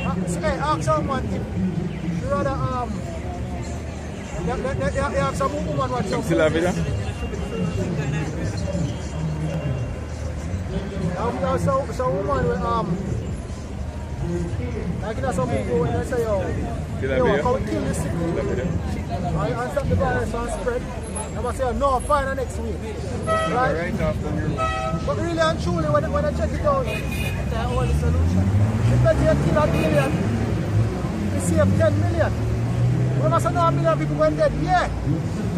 Hey, ask someone if you rather you ask some woman what you still have it, huh? So woman will like that's some people when they say yo how we kill this sickness and stop the virus and spread. I must say no, find the next week. Right? But really and truly when I check it out, that's all the solution. It's better you kill a million, you save 10 million. We must know a million people going dead, yeah.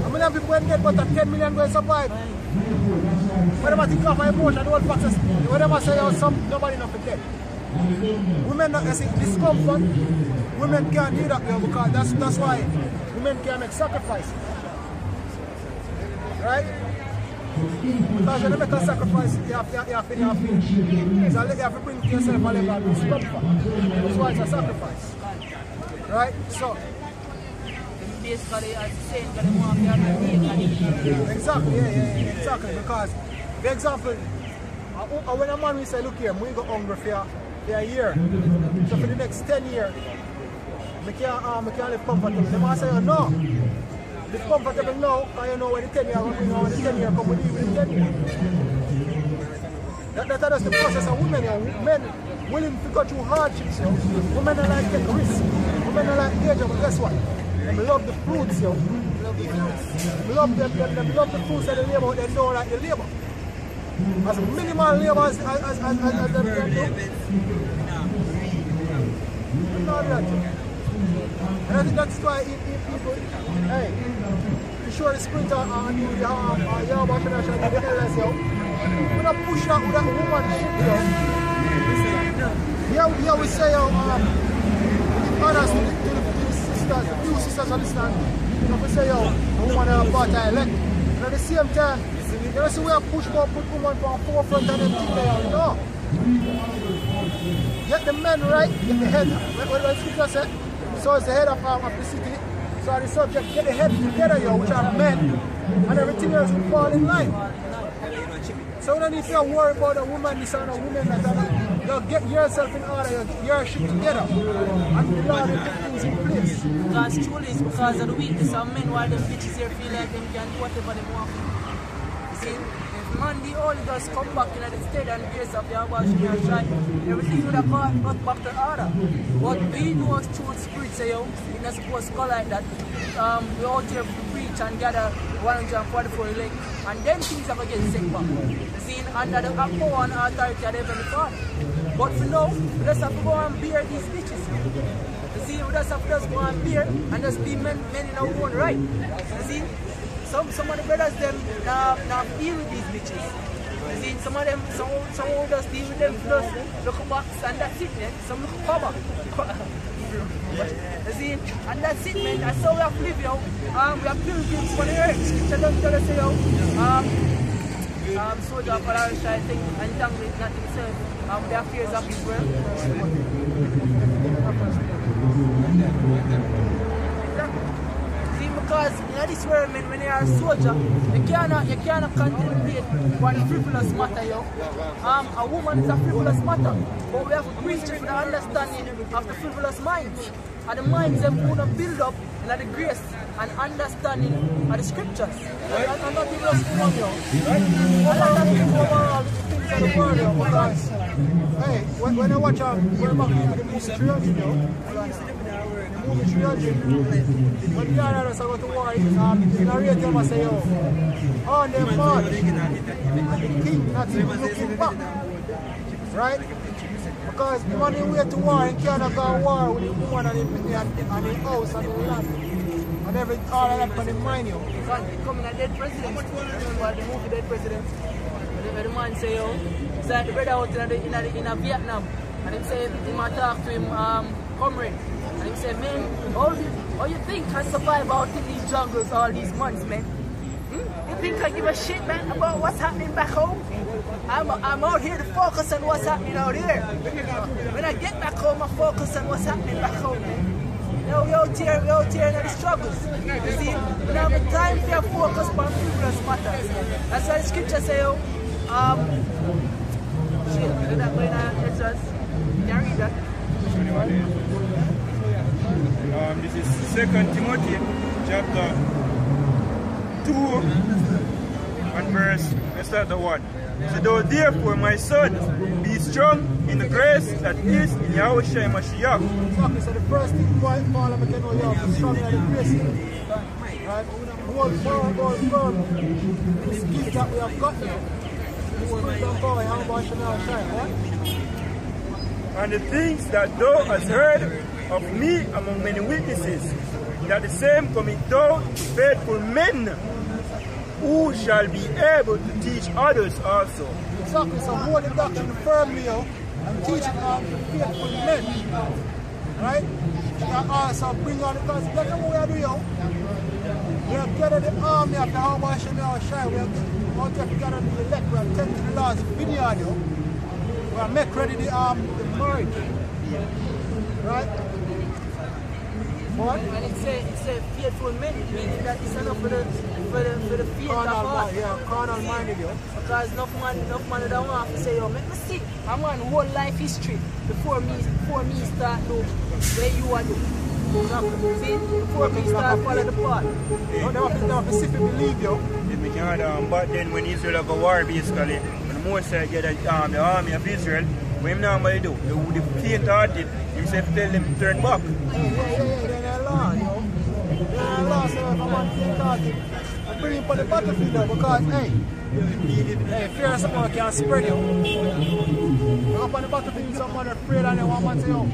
A million people going dead, but 10 million going to survive. When I think of my emotion, the whole factors, when I say nobody not dead. Women not see discomfort, women can't do that now because that's why women can't make sacrifice. Right? Because when you make a sacrifice, you have to finish. So you have to bring to yourself a level of discomfort. That's why it's a sacrifice. Right? So basically as saying that they want to have a exactly, yeah, exactly. Because for example, when a man will say, look here, we go hungry for a year. So for the next 10 years, I can't live comfortable. They might say, oh, no. Live comfortable now, because you know when the 10 years when the 10 years come, we live with the 10 years. That's the process of women. Men willing to go through hardships. Women are like take risks. Women are like danger, but guess what? They love the fruits. They love the fruits of the labor, but they don't like the labor. As minimal labor as them do. And I think that's why if people, hey, you sure the sprinter and you the Yaba International, the LS, we're not push that with that woman shit, Here we say, honest to the sisters, the few sisters understand. We say, a woman are part of elect. And at the same time, you know, see we have put women from forefront and everything there, no. Get the men right, get the head. What the scripture said? So it's the head of the city. So the subject, get the head together, which are men, and everything else will fall in line. So you don't need to worry about a woman, this and a woman that you get yourself in order, you get your shit together, and the Lord will put things in place. Because truly it's because of the weakness of men why them bitches here feel like them can do whatever they want. You see? Man, the Holy Ghost come back in the state and grace of the abortion and try. Everything would have got back to order. But we know through spirit say, we're not supposed to go like that. We out here to preach and gather 144 elect. And then things are going to get set back. You see, under the power and authority of the Heavenly Father. But for now, we just have to go and bear these bitches. You see, we just have to just go and bear and just be men in our own right. You see? Some of the brothers them now deal with these bitches. You see, some of them just deal with them just look back and that's it, man. Some look cover. You see, and that's it, man. That's how we have to live, yo. We have pilgrims for the earth. Scripture don't tell us, yo. Soldier of Paradise, I think, and tongue with not himself. The affairs of his world. Because in this world, man, when you are a soldier, you cannot contemplate one frivolous matter, yo. A woman is a frivolous matter, but we have to preach for the understanding of the frivolous minds. And the minds them who build up in the grace and understanding of the scriptures. And not even just one, yo. And not even overall the things of the world, yo. Because, hey, when I watch the movie Trilogy, when the others are going to war, the narrator must say, on their march, the king not even looking back. Right? Because the man who went to war and cannot go to war with the woman and the house and the land. And all that on the mind, yo. Because becoming a dead president, remember the movie Dead President? The man say, it's like the brother out in Vietnam. And he say, he might talk to him, comrade. And he said, man, how you think I survive out in these jungles all these months, man? You think I give a shit, man, about what's happening back home? I'm out here to focus on what's happening out here. When I get back home, I focus on what's happening back home, man. We out here in the struggles. You see, we don't have time to focus on frivolous matters. That's why the scripture say, shit, we're not going to Exodus. You can read that. 21 days. This is 2 Timothy chapter 2 and verse, let's start the 1. So though therefore my son, be strong in the grace that is in Yahushua Mashiach. Exactly, so the first thing Paul can know you have to strong in the grace. Right? Hold firm this gift that we have got here. And the things that thou hast heard of me among many witnesses, that the same commit thou to faithful men, who shall be able to teach others also. Exactly, so hold the doctrine firmly and teach it to faithful men. Right? And also bring on, because that's what we are doing. We have gathered the army of the Hamashem Yahushua. We have gathered the elect. We have tended the laws of vineyard. We have make ready the marriage. Right? What? And it's a faithful men, meaning that it's enough for the faith of God. Yeah, carnal minded. Because enough man don't want to say, yo, make me see a man whole life history before me start know where you are doing. See, before me start follow the path. They have to see if you believe you. But then when Israel go war basically, when Moses get the army of Israel, what him normally do? They would faint hearted, himself tell them to turn back. Yeah, they're lost, yo. They're lost, so if a man faint hearted, I bring him for the battlefield though, because hey, fear of someone can spread you. Look up on the battlefield, someone afraid and they want to say, yo,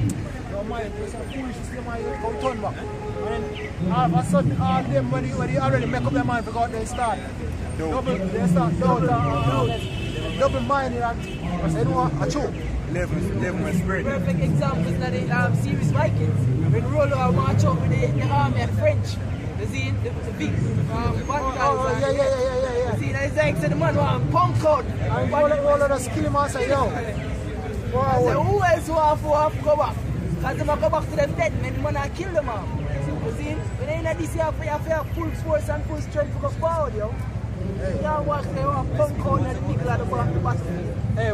mind, it's a foolishness, they might go turn back. And then all of a sudden, all them when they already make up their mind for God, they start double minded and say, no, a choke. Level spread. Perfect example is that the series Vikings. When Rollo march up with the army and French. You see, the big bad guys. Yeah. You see, it's like the man want punk out. And all of the skill him and say, yo. Wow. Say, who else want to go back? Because they go back to them dead, man, they want to kill them all. You see, when they in this year, you have to have full force and full strength to go forward, yo. You can't watch them want punk out in the middle of the battlefield. Hey.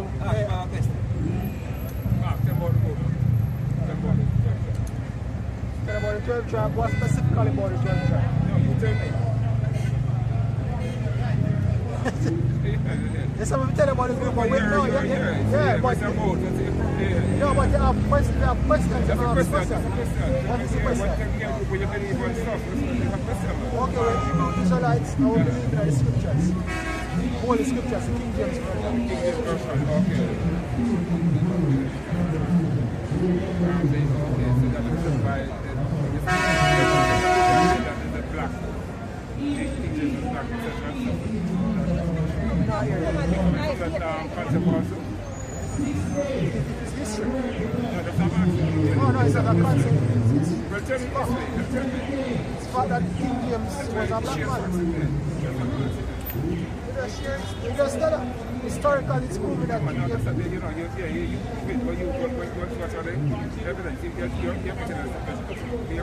Tell about the 12 tribe, what specifically about the 12 tribe? No, you tell me. Yes, I'm tell about the group, but wait, no, but you have questions to ask questions. What is the question? Okay, well, Hebrew Israelites, I will believe in the scriptures. Holy scriptures, the King James Version. History. No, it's not a concept. It's the fact that King James was a black man. Just that historically it's proven that King James... You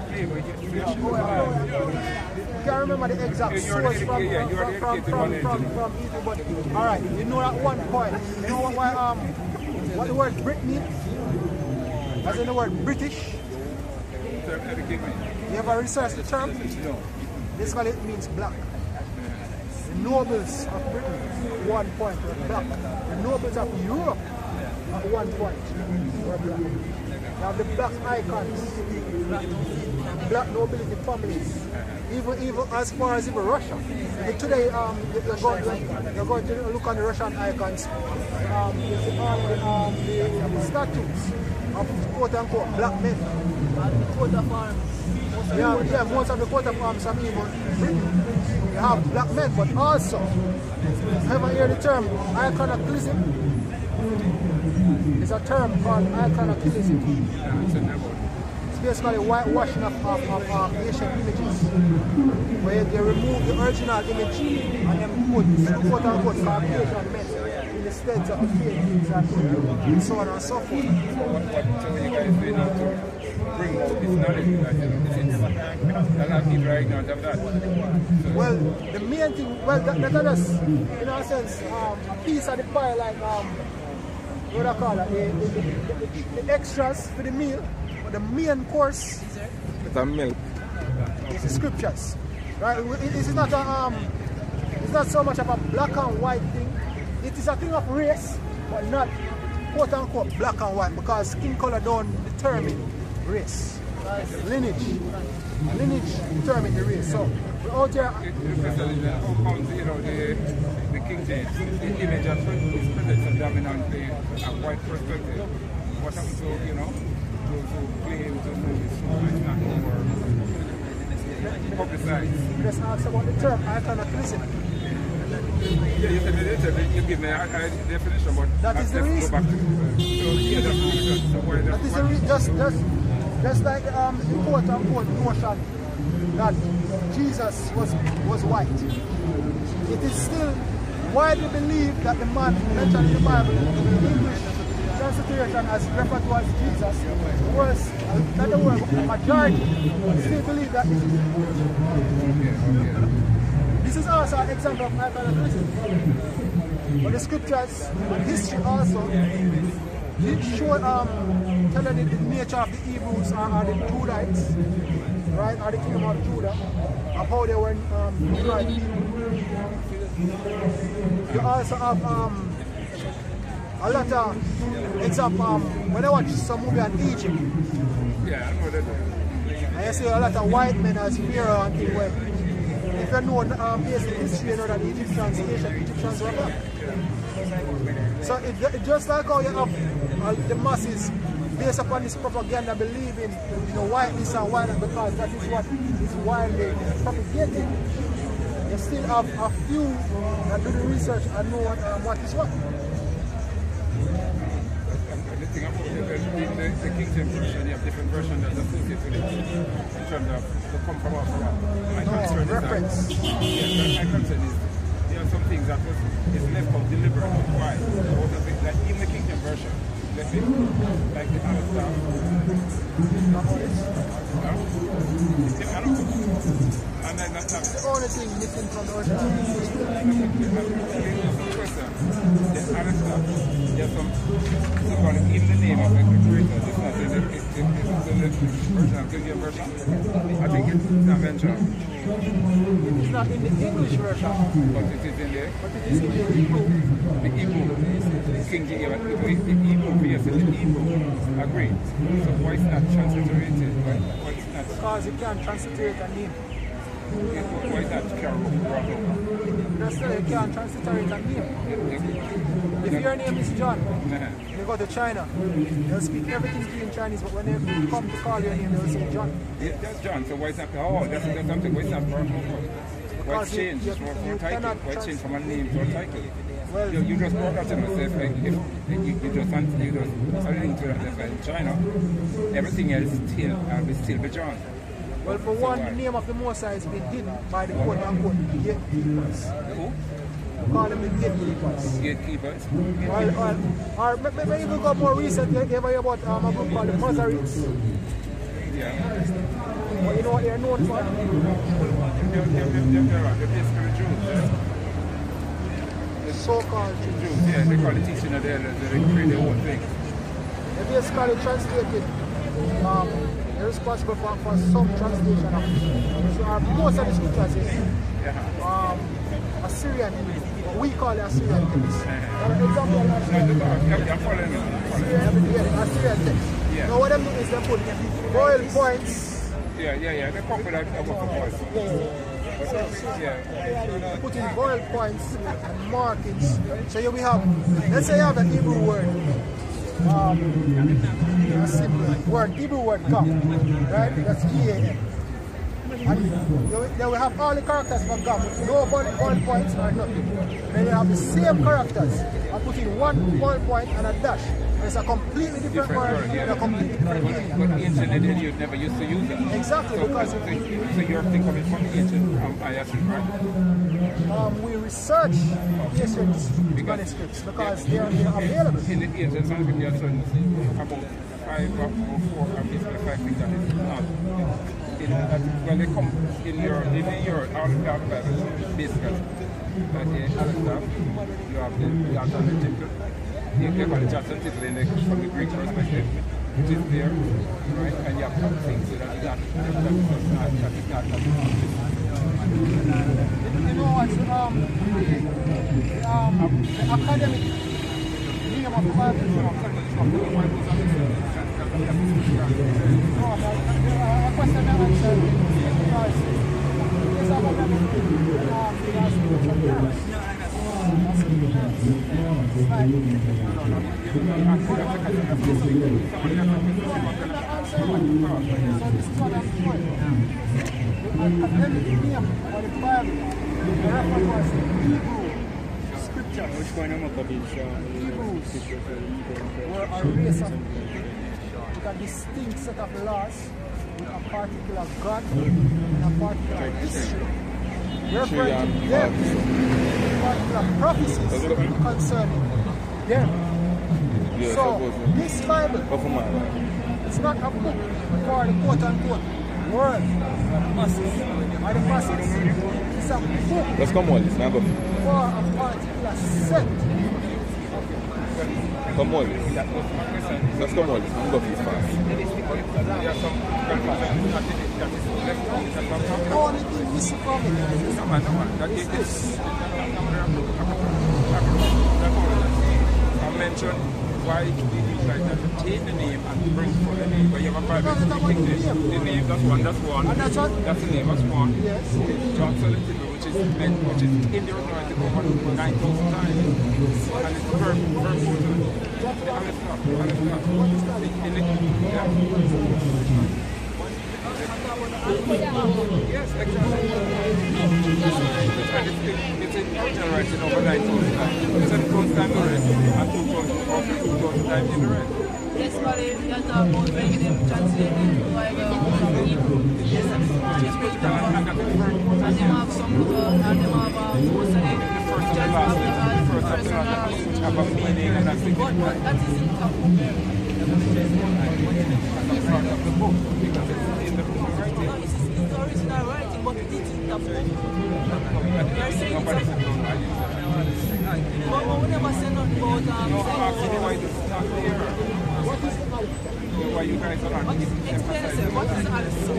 can't remember the exact source from Ethiopia, but alright, you know at one point, you know what the word Brit means? As in the word British? You ever researched the term? Basically it means black. The nobles of Britain at one point were black. The nobles of Europe at one point were black. You have the black icons, black nobility families, even as far as even Russia. But today, you're going to look on the Russian icons. You see all the statues of quote-unquote black men. The coat of arms. Yeah, most of the coat of arms are even Britain. You have black men, but also, ever hear the term iconoclasm? It's a term called iconoclasm. It's basically whitewashing of ancient images, where they remove the original image and then put quote-unquote Caucasian men in the stead of the paintings and so on and so forth. So what you guys do now to bring out this knowledge that a lot of people are ignorant of that? Well, the main thing, that is, in a sense, a piece of the pie, like, what do I call it, the extras for the meal. But the main course It's a milk. is the scriptures. Right? It's not it's not so much of a black and white thing. It is a thing of race, but not quote unquote black and white, because skin color don't determine race. Lineage determines the race. So we're out here. You know, the King James, the image of is presented dominantly a white perspective. What happens to, you know, those who claim to know this, so it's not more publicized. Let's ask about the term iconoclasm. Yeah, you give me a definition, but that is the reason. Go back to, that is the reason. Just like the quote unquote notion that Jesus was white. It is still widely believed that the man mentioned in the Bible, in the English transliteration as referred to as Jesus, was not the word, but the majority still believe that this is This is also an example of iconoclasm. But the scriptures and history also show telling the nature of the Hebrews or the Judites, right, or the kingdom of Judah, of how they were right people. You also have a lot of example when I watch some movie on Egypt. Yeah, I know that. I see a lot of white men as Pharaoh and things where if you know basic history, you know that the Egyptians were black. So it just like how you have the masses based upon this propaganda believing, you know, whiteness and whiteness because that is what is widely propagated. You still have a few that do the research and know what is what. The thing about the King James version, you have different versions that associate with it in terms of the come from off that. My concern is reference. My concern is there are some things that is left out deliberately. Why? Like even the King James version, let's say, like the other stuff. And then that's the only thing missing from the original. The other stuff, there's some symbol in the name of the creator. It's not in the version of the King James version. I think it's not mentioned. It's not in the English version. But it is in there. But it is in the Hebrew. The Hebrew. King James, the Hebrew, yes, the Hebrew. Agreed. So why is not transliterated? Why is not? Because you can't transliterate a name. Why is that carol? That's why you can't transliterate a name. If your name is John, you go to China, they'll speak everything to you in Chinese, but when they come to call your name, they'll say John. Yeah, that's John. So why is that? Oh, that's something. Why is that purple? Why it's changed from a title? Why it's changed from a name to a title? Well, you just brought that to myself. Like if you just alluding to that in China, everything else will still be John. Well, for one, the name of the Mosai has been hidden by the quote-unquote gatekeepers. Who? We call them the gatekeepers. Gatekeepers? Or maybe even go more recent, you ever hear about a group called the Masoretes? Yeah. Well, you know what they're known for? They're basically Jews, yeah? The so-called Jews. Yeah, they call it teaching of the elders, they create their own thing. They basically translated, they're responsible for some translation of most of the scriptures is Assyrian, what we call Assyrian text. Assyrian text. Yeah. Now what they do is they put boil points. Yeah, they pop with that points. Yeah. Put in boil points and markings. So here we have, let's say you have a Hebrew word. A simple word, Hebrew word gam, right? That's G-A-M. And then we have all the characters for gam, no ball points or nothing. Then you have the same characters. I put in one ball point and a dash. It's a completely different word, yeah. a completely different meaning. But ancient you never used to use it. Exactly, so, because so you're thinking from the ancient Ayashim, right? We research ancient manuscripts because they are available. In the ancient Sanskrit, there are about 5 or 4 things that is not. Well, they come in your alphabet, basically. Like the other stuff, you have the alternative. You call it alternative from the Greek perspective. which is there, right? And you have some things that is not. You know what? The academic name of the Bible. A question I answered because it's about Which one am I copying? Hebrews were a race of people with a distinct set of laws, with a particular God and a particular history, referring to them, particular prophecies concerning them. So, this Bible, it's not a book for the quote-unquote world masses or the masses. It's a book Let's come on, let's not go. for a particular set. Come on, let's come on, let's go fast. The only thing missing from it is this. I mentioned why we like that to take the name and bring for the name. But you have a Bible, the name, that's one. And that's what? That's the name, that's one. Yes. John Solitary, which is in the original over 9,000 times. And it's very important. Yes, exactly. It's in original writing over 9,000 times. It's a first time in the rest and 2,000 times in the rest. Yes, but you talk about when them translated the Bible from Hebrew. Yes, and they have some little, and they have most of them. The first and the last, which have a meaning and a significance. But that isn't a book. That's part of the book because it's in the book writing. No, it's the original writing, but it isn't a book. You're saying it's a book. But we never say nothing about No, I'm asking you why this is not there. Why you guys are not giving Explain yourself. What is Alice? No,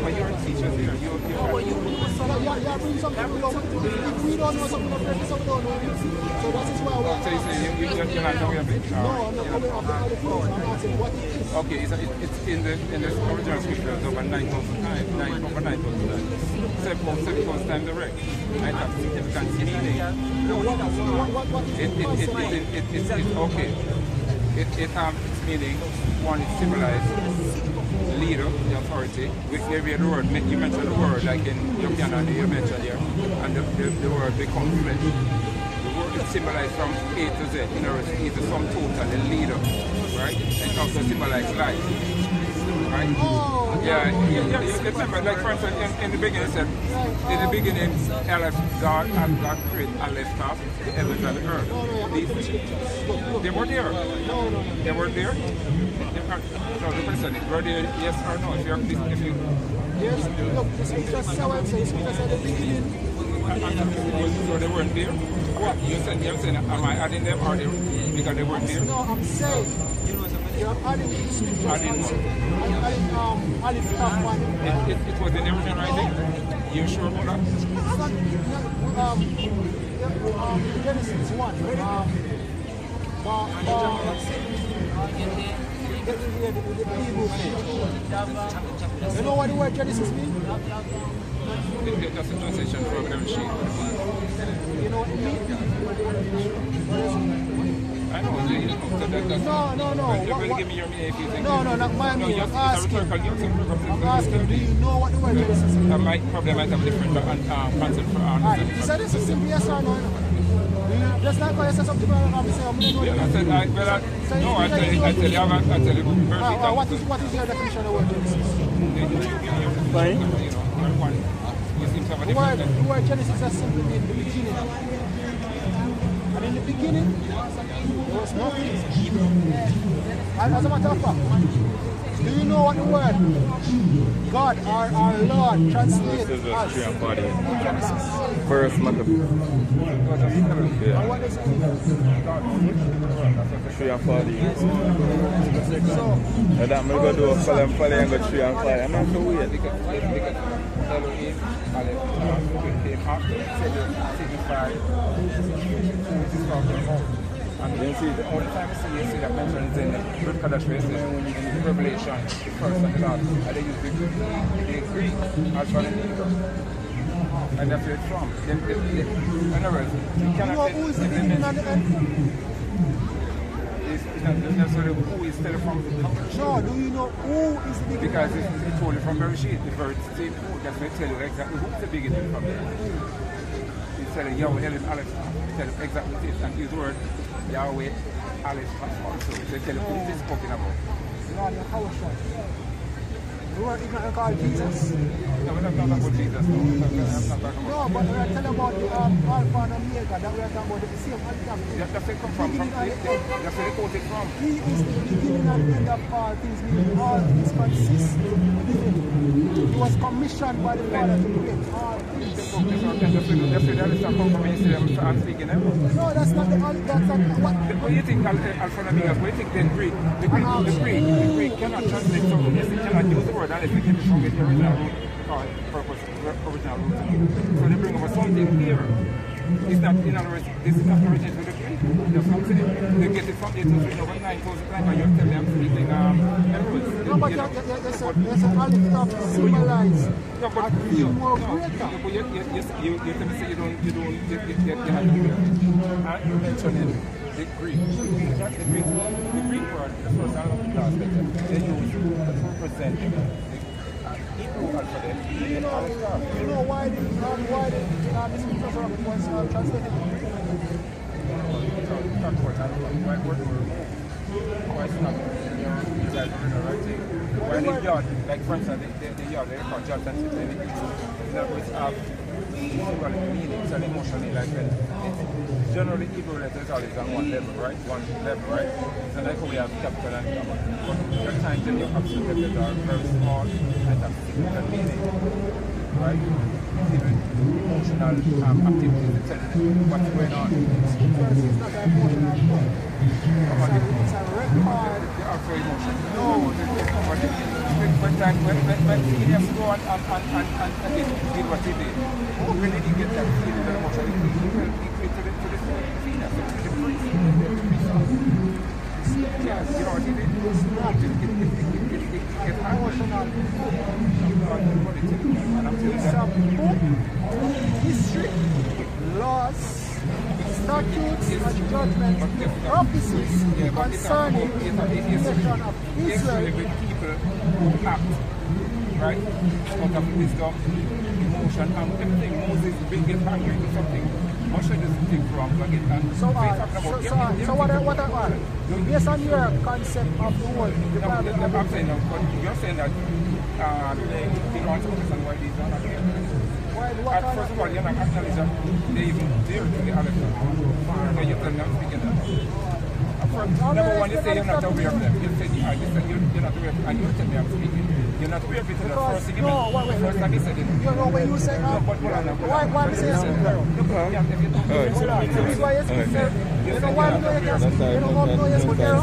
but you're teachers here. No, but you know something. Yeah, bring something along. If we don't know something, we don't know it. So that is why we're So you say you're not aware of it? No, I'm not aware of the other things. I'm asking what it is. Okay, it's in the original scriptures over 9,000 times, over 9,000 times. 7,000 times the rec. I have significant meaning. No, what is It's okay. It has its meaning. One is civilized, leader, the authority. Where the word, you mentioned the word like in Yokiana, you mentioned here, and the word becomes flesh. The word is symbolized from A to Z. In other words, it's the sum total, the leader, right? And also symbolize life. Right? Oh, yeah. You remember, like for instance, in the beginning it said, in the beginning, God created Aleph Tav, the heavens and the earth. They were there. They were there. No, the question is, were they yes or no? If you yes, look, the scripture says what it says. The scripture said at the beginning. So they weren't there? What? You're saying, am I adding them or they, because they weren't there? No, I'm saying you're adding the scripture. I'm adding Aleph Tav 1. It was in the original writing? You sure about that? Genesis 1. You know what the word Genesis means? That's a translation from every sheet. You know what it means? I know, so No. Give me your name if you think. No, not my name. I'm asking, do you know what the word Genesis means? I might have a different concept for Alright, so this is simple yes or no? Just like when you say something, I'm saying, I'm going to I tell you, what is your definition of the word Genesis? Fine. The word Genesis is simply mean the beginning. And in the beginning, there was nothing. And as a matter of fact, do you know what the word God or our Lord translated as Genesis. First matter. And what does it mean? 3 and 40. So, That I'm going to do a follow and go 3 and 40. I'm not sure weird. Because Elohim, Aleph, came after, signify who is talking about. And you see, the only time you see that mentioned in the Brit Kadash in Revelation, the first and the last, and they use the Greek Alpha and Omega. And that's where it's from. In other words, you cannot who is the beginning and the end? It's not necessarily who is still from the company. No, do you know who is the beginning? Because it's told you from Bereshit, the very same who. That's going to tell you exactly who's the beginning from there. It's telling Yahweh, Elohim, Aleph, tell you exactly what it is. And his word, Yahweh, Aleph, also. They tell you who is spoken about. You weren't even called Jesus. No, we're not talking about Jesus. No, we're not talking No, about but we're telling about the Alpha and Omega, that we're talking about the same Adam. that's where it comes from. That's where they quote it from. He is the beginning and end of all things, meaning all things consist in him. He was commissioned by the Father to create all things. That's where there is some confirmation I'm speaking of. No, that's not the only, that's not what. What do you think Alpha and Omega? What do you think then Greek? The Greek cannot translate something. Yes, it cannot use the word unless it comes from its original root, original root. So they bring over something here. It's not, in other words, this is not originated with the Greek. That's what I'm saying. They get it from the 2,000 over 9,000 times, and you're telling them speaking emeralds. No, but there's an olive top to symbolize a thing more greater. But you tell me say you're not doing it. You mentioned the Greek. The Greek word, the first class, they use to represent the Hebrew alphabet. You know why the scriptures are translated in Greek? Why it's not writing? Why the yard, like for instance, the yard, they call jobs and that which have meanings and emotionally, like when generally Hebrew letters always on one level, right? So like we have capital and comma. But there are times when your absolute letters are very small and have significant meaning, right? Even emotional activities to tell them what's going on. It's not an emotional book. It's a record. They are for emotion. No, when he has to go and did what he did, when did he get that feeling, that emotion? He created it to the feeling, to the priest. Yes, you know what he did? It gets emotional. It's a book, history, laws, statutes, and judgments, prophecies concerning the nation of Israel. People who act, right? Out of wisdom, emotion, and everything. Moses get angry to something. Moshe doesn't think from again. So what are based on your concept of the word, the Bible? I'm saying that, but you're saying that you don't want to understand why these are not here. First of all, you're not acknowledging that they even dare to the other side. So you tell me I'm speaking that. Number one, you say you're not aware of them. You say you're not aware of them, and you tell me I'm speaking. You're not aware of it in the first thing. First time you said it. You know when you say why we say speak there? This is why you speak there. You know why we know you can speak. You know how we know you speak there?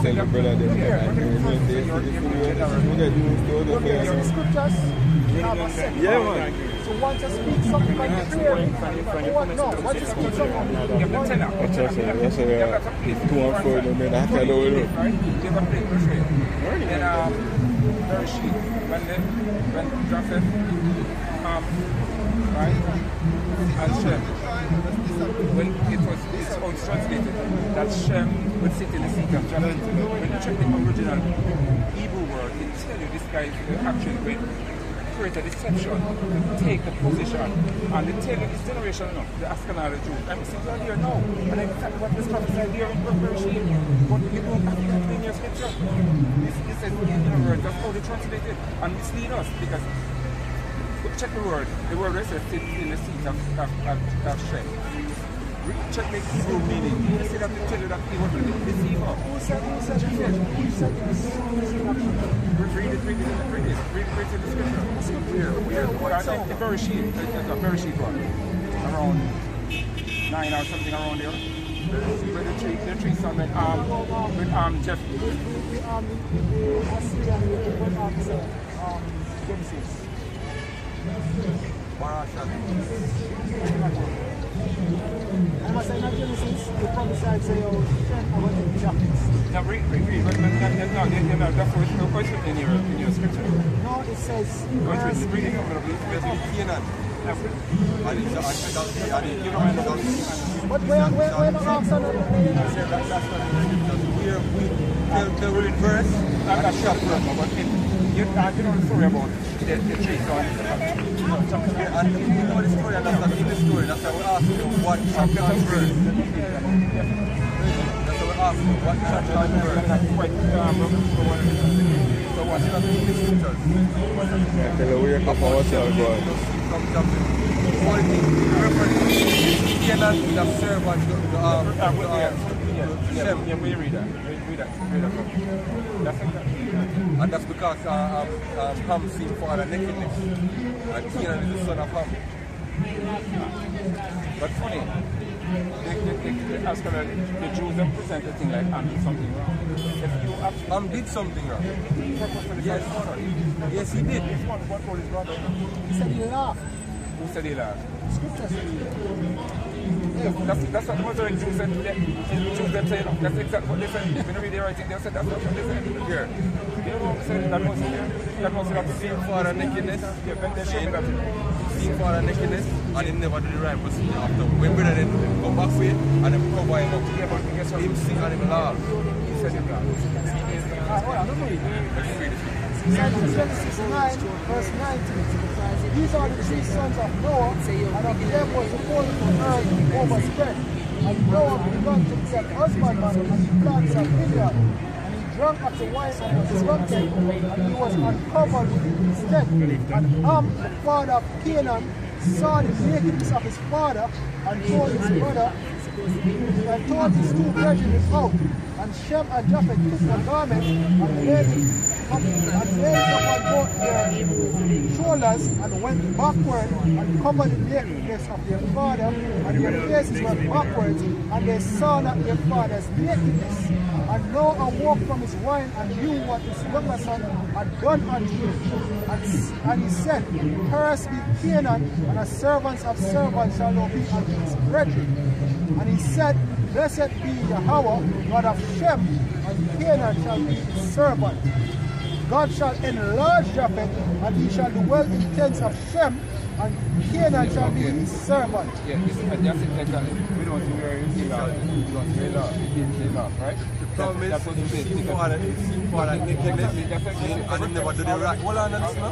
In the scriptures, you have a set. Yeah, man. So once you speak something like clear, once you speak something, That's a 2 and 4, man. I can't know it. Bereshit, when Japheth, right, and Shem, when it's translated, that Shem would sit in the seat of Japheth. When you check the original Hebrew word, it tells you this guy actually went create a deception to take the position, and they tell you this generation now, the Ashkenazi Jews, I'm sitting here now, and I'm exactly what this prophesied here in Bereshit, but you don't have that in your scripture. This is in the word, that's how they translate it, and mislead us, because check the word rest sits in the seat of Shem. Check the Hebrew meaning. You see that they tell you that he was a deceiver. who said this? Read it. read the scripture. The very sheep, it's a very sheep one. Around 9 or something around there. Where the tree son with Jeff. Genesis. I must say, not Genesis, the prophesied say, oh, Shem about the jackets. Now, read, but that's what it's no question in your scripture. No, it says, Read it from the Canaan. But where the arms are not The verse, that's chapter, but you don't know the story about the tree. And you know the story, and that's not in the story. That's why we ask you what chapter and verse. That's why we ask you what chapter and verse. So what is in the scriptures? Tell her where you come from, what's your God? One thing, reference Canaan with a servant to Shem. Yeah, we read that. That's exactly. And that's because Ham seen father nakedness. And Canaan is the son of Ham. But funny, as for the Jews don't present a thing like Ham did something wrong. Ham did something wrong. Yes. Yes, he did. What role is wrong? He said he laughed. Who said he laughed? Scripture said he laughed. That's what most of the Jews said. Jews them say, that's exactly what they said. When you read the writing, they said that's what they said. Here. You know what I'm saying? That was Seen father nakedness. Yeah, when they showed me that. Seen father nakedness, and he never did the right procedure after. When brother then come back for it, and then cover him up. Yeah, but guess what? Him sing and him laugh. He said it wrong. Genesis 9, verse 19. These are the three sons of Noah, and of them was the whole earth overspread. And Noah began to be an husbandman, and he planted a vineyard. And he drank of the wine and was drunken, and he was uncovered within his tent. And Ham, the father of Canaan, saw the nakedness of his father, and told his brother, and told his two brethren out. And Shem and Japheth took the garment and laid it upon both their shoulders and went backward and covered the nakedness of their father, and their faces went backwards, and they saw not their father's nakedness. And Noah awoke from his wine and knew what his younger son had done unto him. And he said, Cursed be Canaan, and as servants of servants shall not be unto his brethren. And he said, Blessed be Yahweh, God of Shem, and Canaan shall be his servant. God shall enlarge Japheth, and he shall dwell in tents of Shem, and Canaan shall be his servant. Yeah, that's it exactly. We don't see where you see that. We don't see that. They laugh, right? Problem is, see father nakedness, and he never do the right. Hold on and listen.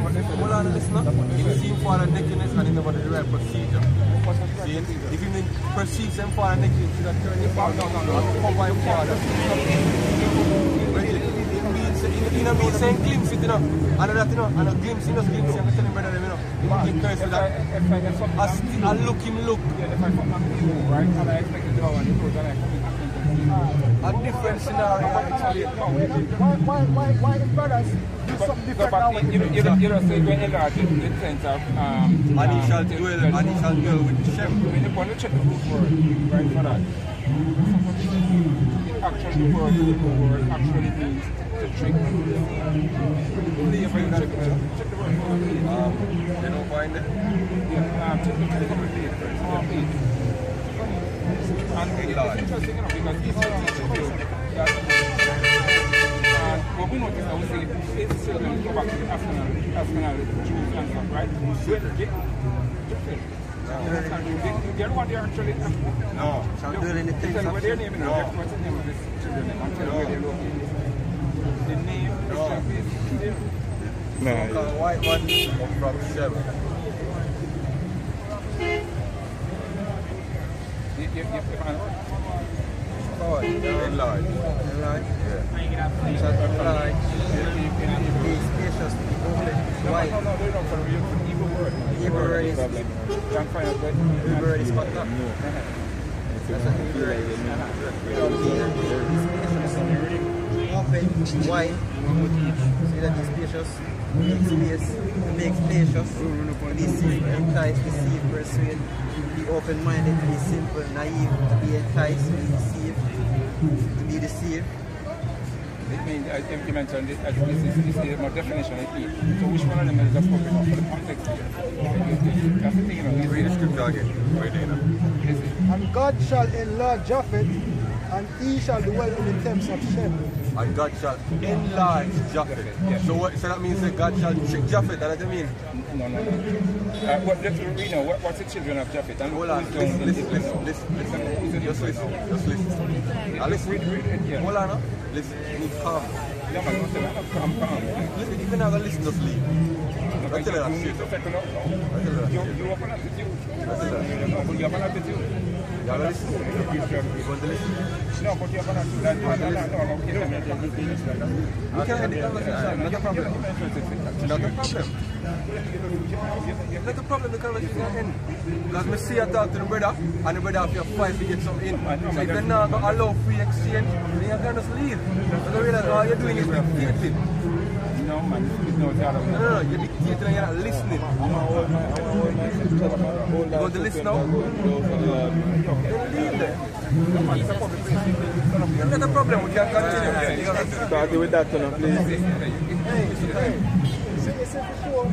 Hold on and listen. He see father nakedness, and he never do the right procedure. See, if you perceive some father nakedness, you don't turn your father and cover your father. You know, me saying glimpse it, you know, and that, you know, and a glimpse, you know, glimpse, I'm telling brother, you know, he curse with that. I look him look. Yeah, if I fuck up with you, right, and I expect to draw and you go, then I come in. A different scenario, actually. Why the brothers do something different now? You don't say going enlarge in the sense of and he shall dwell with Shem. When you want to check the root word, right, for that. Actually, the word actually means to trick. Check the word. They don't find it? Yeah, check the word. And it's interesting, you know, because this teaches you that what we notice, I would say, is still going to go back to the Afghan Jews and stuff, right? They're what they're actually. No, shall do anything. Tell what their name is. What's the name of this children? And tell where they're located. The name is Nah. White man from Shem. Oh, enlarge. Enlarge? Yeah. Shall enlarge. Be spacious. White. No, they're not from you. Evil word. Evil word is spot up. That's what evil word is. Open, white. See that is spacious. spacious, make space, make spacious, deceive, entice, deceive, persuade, be open-minded, to be simple, naive, to be enticed, to be deceived, to be deceived. It means, as you mentioned, this is more definition of it. So which one of them is appropriate for the context here? That's the thing, you know. Read the scripture again. And God shall enlarge Japheth, and he shall dwell in the tents of Shem. And God shall enlarge Japheth. Yes. So that means that God shall trick Japheth, that's what I mean? No. But let's read now. What's the children of Japheth? And hold on, listen. Just listen. Now listen. Read it, yeah. Hold on, listen. You need calm. Yeah, man, don't tell me, calm. Listen, you can have a listen, just leave. I tell you that shit. You have an attitude. You have an attitude. You have a listen. You want to listen? No, but you have an attitude. No, we can end the conversation. Not a problem. Not a problem. Not a problem, the conversation end. Because I see I talk to the brother, and the brother have to fight to get something in. So if you're not going to allow free exchange, then you can just leave. Because I realize all you're doing is dictating. No, man, no, you're dictating and you're not listening. You want to listen now? Then leave there. Not a problem, we can continue. Start with that one, please. See, before,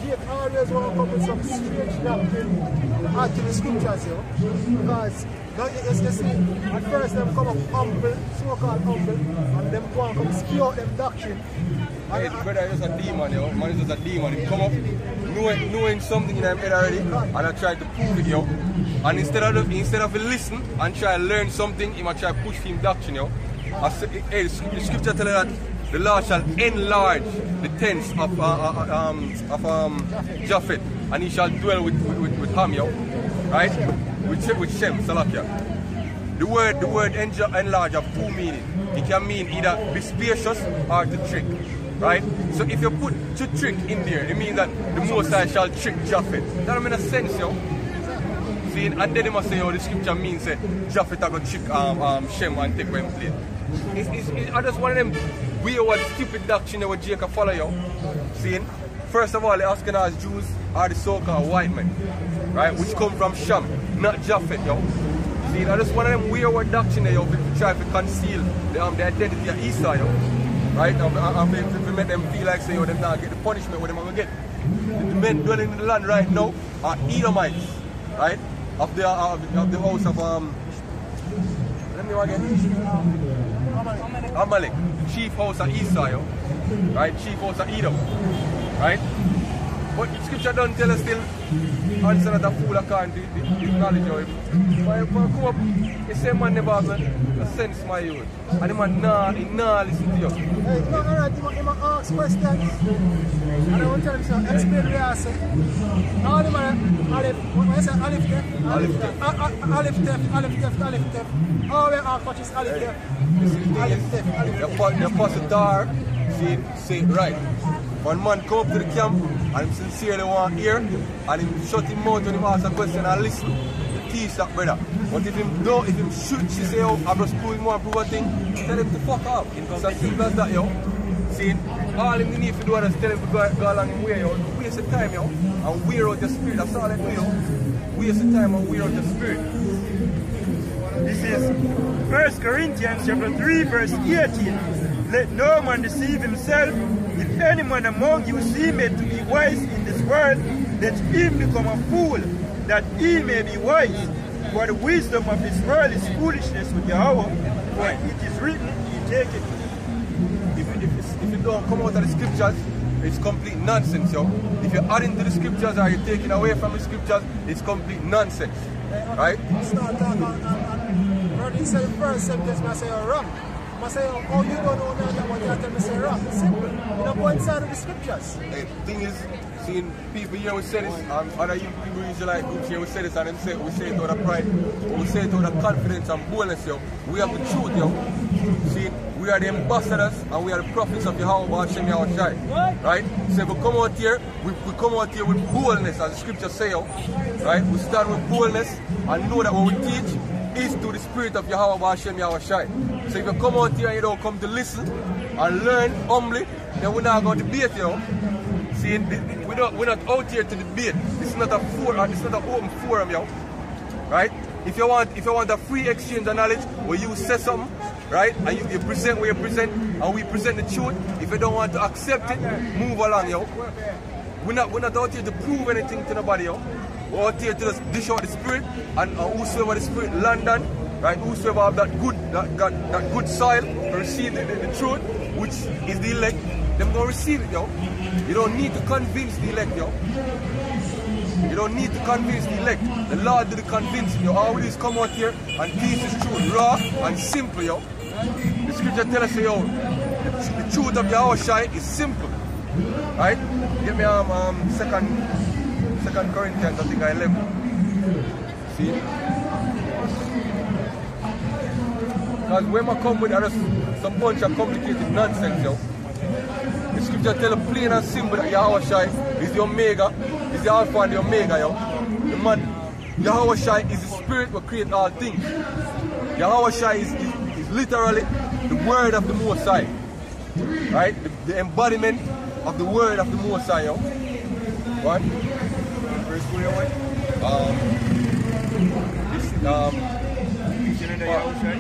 Jake always want to come with some strange doctrine out to the scriptures, because you see, at first them come up humble, so-called humble, and them go and come spew out them doctrine. Hey, brother is just a demon, man is just a demon. He come up knowing something in them head already, and I try to prove it, And instead of listen and try to learn something, he might try to push him doctrine, Hey, the scripture tells us that the Lord shall enlarge the tents of Japheth, and he shall dwell with Ham, right? With Shem, Salakia. The word enlarge have two meanings. It can mean either be spacious or to trick, right? So if you put to trick in there, it means that the Most High shall trick Japheth. That makes sense, See, and then they must say, the scripture means that Japheth are going to trick Shem and take away his place. I just one of them weird, stupid doctrine that Jacob follow, See, first of all, the Ashkenaz Jews are the so-called white men, right? Which come from Shem, not Japheth, See, I just one of them weird doctrine that people try to conceal the identity of Esau, right? And if we make them feel like say, them not get the punishment what them going to get. The men dwelling in the land right now are Edomites, right? Of the house of let me again. Amalek, chief house of Esau, right? Chief house of Edom, right? But the scripture don't tell us still answer that a fool according to his knowledge. If I come up, the same man never has a sense, my youth. And the man nah listen to you. Hey, no, alright, he might ask questions. And I want to tell him, explain what I say. Now the man, Aleph Tef. How we ask what is Aleph Tef? The apostle say right. One man come up to the camp and he sincerely want to hear, and he shut him out when he asks a question and listen. You teach that brother. But if him don't, if him shoot, she say, I'm just proving more, prove a thing, tell him to fuck up. It's as simple as that, See, all him need to do is tell him to go along and wear, waste the time, and wear out your spirit. That's all they do, Waste the time and wear out your spirit. This is 1 Corinthians chapter 3, verse 18. Let no man deceive himself. If any man among you seem to be wise in this world, let him become a fool, that he may be wise. For the wisdom of this world is foolishness with Yahweh, for it is written, ye take it. If you don't come out of the scriptures, it's complete nonsense, If you're adding to the scriptures or you're taking away from the scriptures, it's complete nonsense. Right? Start talking and he said the first sentence, I say you're wrong. I say, oh, you don't know that what you tell me say wrong. It's simple. You don't go inside of the scriptures. The thing is, seeing people here we say this, other people Israelite groups here we say this, and them we say it out of pride, we say it out of confidence and boldness, We have the truth, See, we are the ambassadors and we are the prophets of Yahweh Hashem Yahushai. Right? So if we come out here, we come out here with boldness, as the scriptures say, right? We start with boldness and know that what we teach is to the spirit of Yahweh Hashem Yahushai. So if you come out here and you don't come to listen and learn humbly, then we're not going to debate, you know. See, we're not out here to debate. This is not a forum, it's not an open forum, yo. Right? If you want a free exchange of knowledge where you say something, right, and you present what you present, and we present the truth. If you don't want to accept it, move along, yo. We're not out here to prove anything to nobody, yo. We're out here to just dish out the spirit, and whosoever the spirit land on, right, whosoever have that good soil to receive the truth, which is the elect, them gonna receive it, yo. You don't need to convince the elect, yo. You don't need to convince the elect. The Lord did the convincing, yo. All we do is come out here and teach the truth, raw and simple, yo. The scripture tells us, yo, the truth of Yahushua is simple, right? Give me Second Corinthians, I think 11. See? Because when I come with some bunch of complicated nonsense, yo. The scripture tells us plain and simple that Yahushua is the Omega, is the Alpha and the Omega, yo. The man, Yahushua is the spirit that creates all things. Yahushua is literally the word of the Most High. Right? The embodiment of the word of the Most High, yo. Right? Verse 4, teaching in the Yahushua?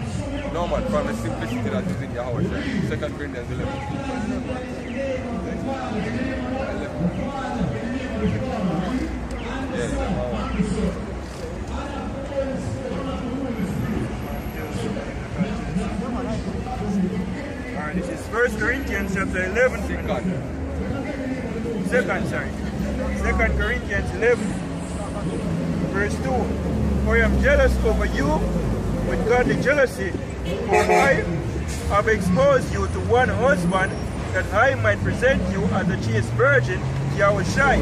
No, man, from the simplicity that is in Yahushua. 2 Corinthians 11. Alright, this is 1 Corinthians chapter 11. 2 Corinthians 11, verse 2. For I am jealous over you with godly jealousy, for I have exposed you to one husband, that I might present you as a chaste virgin, Yahushua.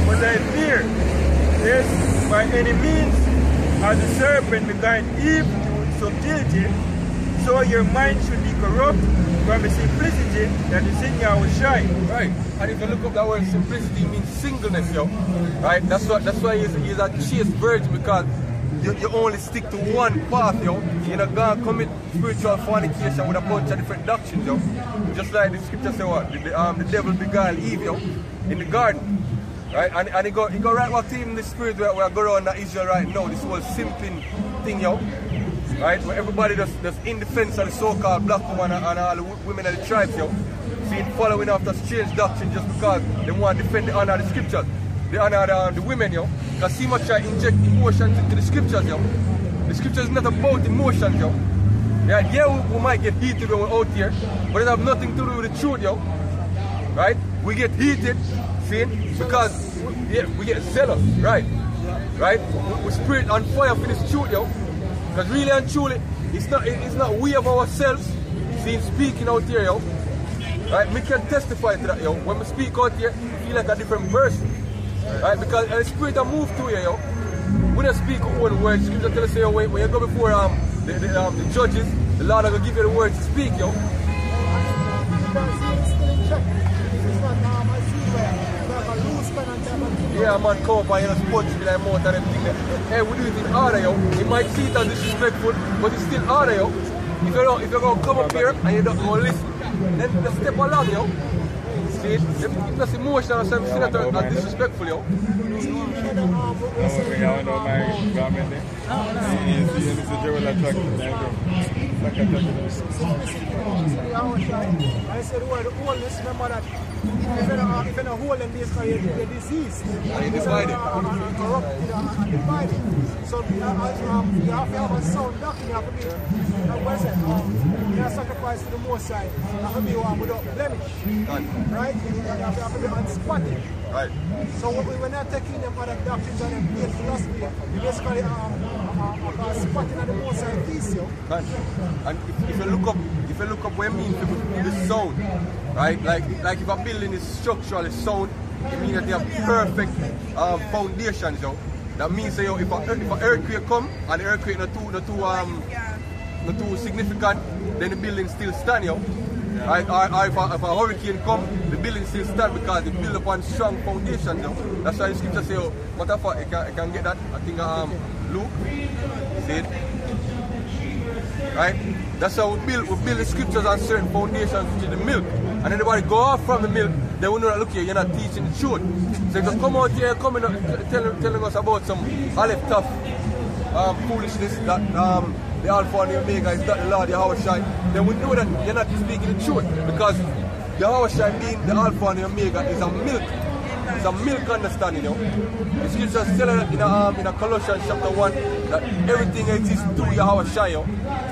But I fear, lest by any means, as the serpent beguiled Eve through subtlety, so your mind should be corrupt from the simplicity that is in Yahushua. Right. And if you look up that word simplicity, it means singleness, yo. Right? That's why he's a chaste virgin, because you only stick to one path, yo. You're not gonna commit spiritual fornication with a bunch of different doctrines, yo. Just like the scripture say what? The devil beguiled Eve, yo, in the garden. Right? And he go right back to him in the spirit where we go around Israel right now, this whole simping thing, yo. Right? Where everybody that's in defense of the so-called black woman and all the women of the tribes, yo. See, following after strange doctrine just because they want to defend the honor of the scriptures. The honor of the women, yo. Because see much I inject emotions into the scriptures, yo. The scripture is not about emotions, yo. Yeah, we might get heated when we're out here, but it has nothing to do with the truth, yo. Right? We get heated, see, because we get zealous, right? Right? We spirit on fire for this truth, yo. Because really and truly, it's not we of ourselves, see, speaking out here, yo. Right? We can testify to that, yo. When we speak out here, we feel like a different person. Right? Because the spirit that move through you, yo. We don't speak one word. Scripture tell us, yo, when you go before the judges, the Lord will give you the words to speak, yo. Yeah, man, come up and you know, punch me like mouth and everything there. Hey, we do it in order, yo. You might see it as disrespectful, but it's still order, yo. If you're going to come up here and you don't go listen, then just step along, yo. See, it's just emotional, so I'm seeing that as disrespectful, yo. I said the word wholeness, remember that if you're not whole in this, you're diseased. You're divided. Corrupted and divided. So you have to have a sound doctrine, you have to be, what is it? You have to sacrifice to the Most High. You have to be one without blemish. Right? You have to be unspotted. Right. So we're not taking them other doctrines and them base philosophy. We basically spotting at the Most High piece, yo. And if you look up what it means to the sound, right? Like if a building is structurally sound, it means that they have perfect foundations, yo. That means, yo, if an earthquake come and the earthquake not too significant, then the building still stand, yo. Right? Or if a hurricane come, the building still stand because it built upon strong foundations, yo. That's why the scripture say, yo, matter of fact, you can get that. I think Luke, see it, right? That's how we build the scriptures on certain foundations, which is the milk. And anybody go off from the milk, they will know that, look here, you're not teaching the truth. So if you come out here telling us about some Aleph tough foolishness that the Alpha and the Omega is not the Lord Yahushua, then we know that you're not speaking the truth, because Yahushua being the Alpha and the Omega is a milk. It's a milk understanding, you know. The scriptures tell us in Colossians chapter 1 that everything exists through Yahushua, you know,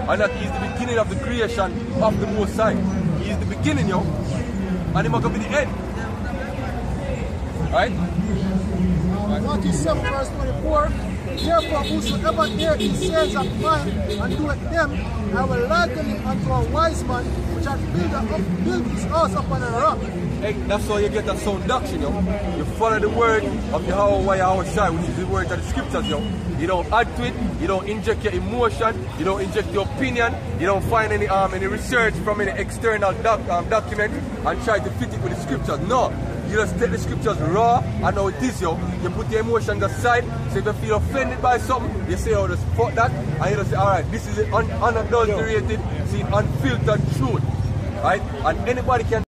and that He is the beginning of the creation of the Most High. He is the beginning, you know, and He must be the end. Right? Matthew 7 verse 24. Therefore, whosoever hear these sayings of mine and doeth them, I will liken him unto a wise man which had built his house upon a rock. Hey, that's how you get a sound doctrine, you know. You follow the word of Yahushua, which is the word of the scriptures, you know. You don't add to it, you don't inject your emotion, you don't inject your opinion, you don't find any research from any external document and try to fit it with the scriptures. No. You just take the scriptures raw and how it is, yo. You put your emotions aside. So if you feel offended by something, you say, oh, just fuck that. And you just say, alright, this is unadulterated, see, unfiltered truth. Right? And anybody can